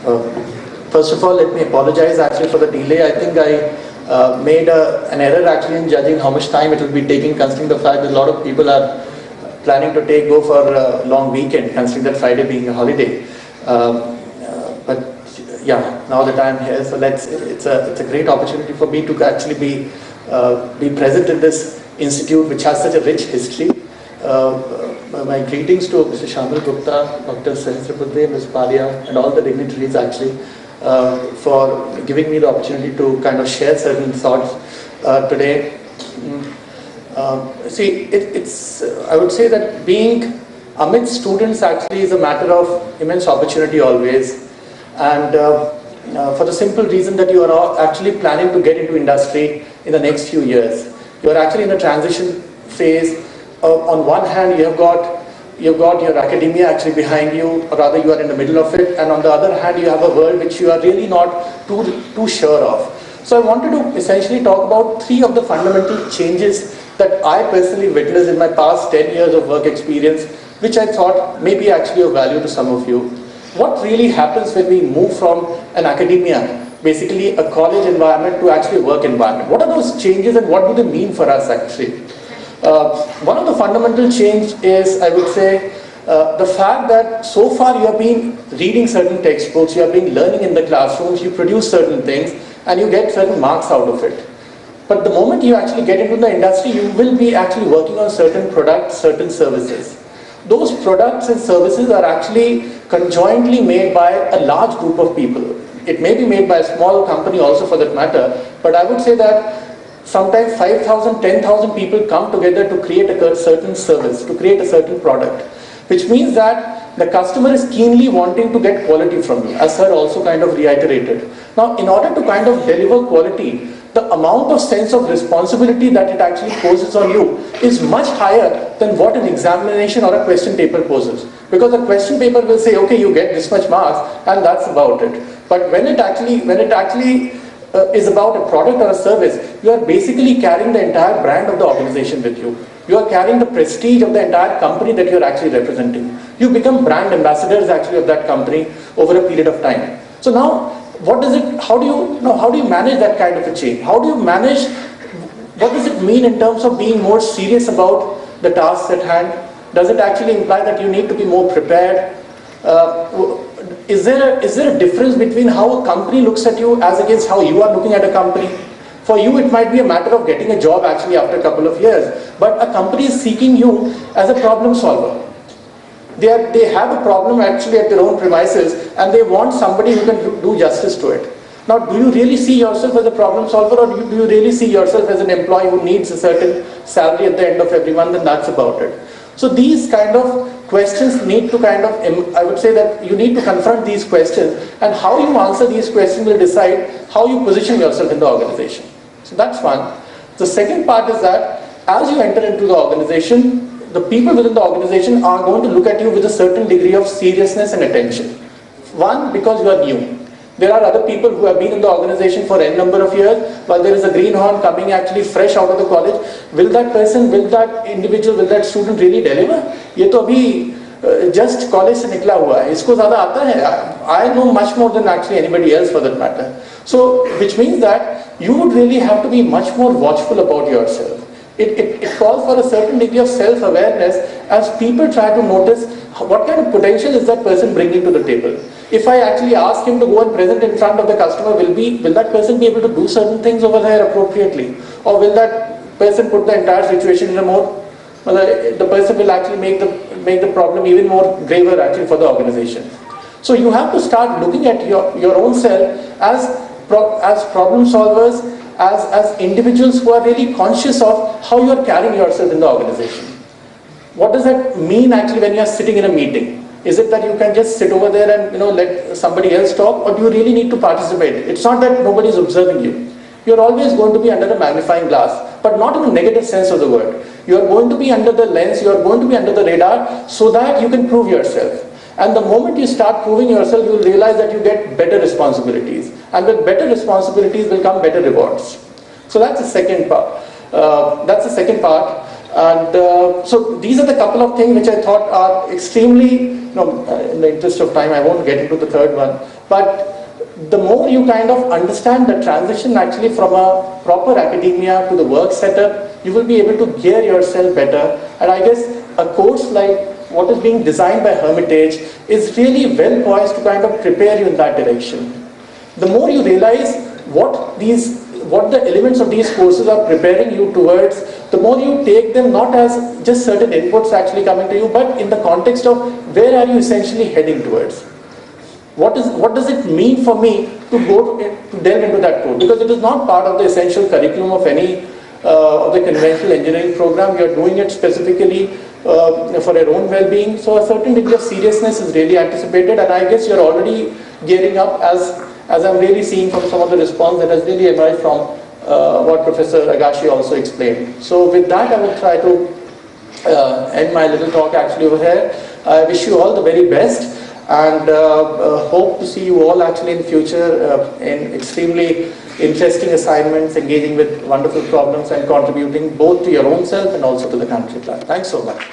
Uh, First of all, let me apologize actually for the delay. I think I made an error actually in judging how much time it will be taking, considering the fact that a lot of people are planning to go for a long weekend, considering that Friday being a holiday. But yeah, now that I'm here, so it's a great opportunity for me to actually be present in this institute, which has such a rich history. My greetings to Mr. Shamil Gupta, Dr. Sahasrabudhe, Ms. Palia, and all the dignitaries actually for giving me the opportunity to kind of share certain thoughts today. I would say that being amidst students actually is a matter of immense opportunity always, and for the simple reason that you are all actually planning to get into industry in the next few years. You are actually in a transition phase. On one hand, you've got your academia actually behind you, or rather you are in the middle of it, and on the other hand, you have a world which you are really not too sure of. So I wanted to essentially talk about three of the fundamental changes that I personally witnessed in my past 10 years of work experience, which I thought may be actually of value to some of you. What really happens when we move from an academia, basically a college environment, to actually a work environment? What are those changes and what do they mean for us actually? One of the fundamental change is, I would say, the fact that so far you have been reading certain textbooks, you have been learning in the classrooms, you produce certain things, and you get certain marks out of it. But the moment you actually get into the industry, you will be actually working on certain products, certain services. Those products and services are actually conjointly made by a large group of people. It may be made by a small company also for that matter, but I would say that sometimes 5,000, 10,000 people come together to create a certain service, to create a certain product, which means that the customer is keenly wanting to get quality from you, as sir also kind of reiterated. Now, in order to kind of deliver quality, the amount of sense of responsibility that it actually poses on you is much higher than what an examination or a question paper poses. Because a question paper will say, okay, you get this much marks, and that's about it. But when it actually is about a product or a service, you are basically carrying the entire brand of the organization with you. You are carrying the prestige of the entire company that you are actually representing. You become brand ambassadors actually of that company over a period of time. So now, how do you manage that kind of a change? How do you manage, what does it mean in terms of being more serious about the tasks at hand? Does it actually imply that you need to be more prepared? Is there a difference between how a company looks at you as against how you are looking at a company? For you, it might be a matter of getting a job actually after a couple of years, but a company is seeking you as a problem solver. They have a problem actually at their own premises, and they want somebody who can do justice to it. Now, do you really see yourself as a problem solver, or do you really see yourself as an employee who needs a certain salary at the end of every month, and that's about it? So these kind of questions need to kind of, I would say that you need to confront these questions, and how you answer these questions will decide how you position yourself in the organization. So that's one. The second part is that as you enter into the organization, the people within the organization are going to look at you with a certain degree of seriousness and attention. One, because you are new. There are other people who have been in the organization for n number of years, while there is a greenhorn coming actually fresh out of the college. Will that person, will that individual, will that student really deliver? ये तो अभी just college से निकला हुआ है, इसको ज़्यादा आता है. I know much more than actually anybody else for that matter. So, which means that you would really have to be much more watchful about yourself. It calls for a certain degree of self-awareness as people try to notice what kind of potential is that person bringing to the table. If I actually ask him to go and present in front of the customer, will that person be able to do certain things over there appropriately? Or will that person put the entire situation in a more, the person will actually make the problem even more graver actually for the organization. So you have to start looking at your own self as problem solvers, as individuals who are really conscious of how you are carrying yourself in the organization. What does that mean actually when you are sitting in a meeting? Is it that you can just sit over there and let somebody else talk, or do you really need to participate? It's not that nobody is observing you. You're always going to be under a magnifying glass, but not in a negative sense of the word. You are going to be under the lens, you are going to be under the radar so that you can prove yourself. And the moment you start proving yourself, you will realize that you get better responsibilities. And with better responsibilities will come better rewards. So that's the second part. And so these are the couple of things which I thought are extremely, in the interest of time, I won't get into the third one, but the more you kind of understand the transition actually from a proper academia to the work setup, you will be able to gear yourself better. And I guess a course like what is being designed by Hermitage is really well poised to kind of prepare you in that direction. The more you realize what the elements of these courses are preparing you towards, the more you take them not as just certain inputs actually coming to you, but in the context of where are you essentially heading towards. What does it mean for me to delve into that code? Because it is not part of the essential curriculum of any of the conventional engineering program. You are doing it specifically for your own well-being. So a certain degree of seriousness is really anticipated, and I guess you're already gearing up as I'm really seeing from some of the response that has really emerged from what Professor Agashi also explained. So with that, I will try to end my little talk actually over here. I wish you all the very best, and hope to see you all actually in future in extremely interesting assignments, engaging with wonderful problems and contributing both to your own self and also to the country plan. Thanks so much.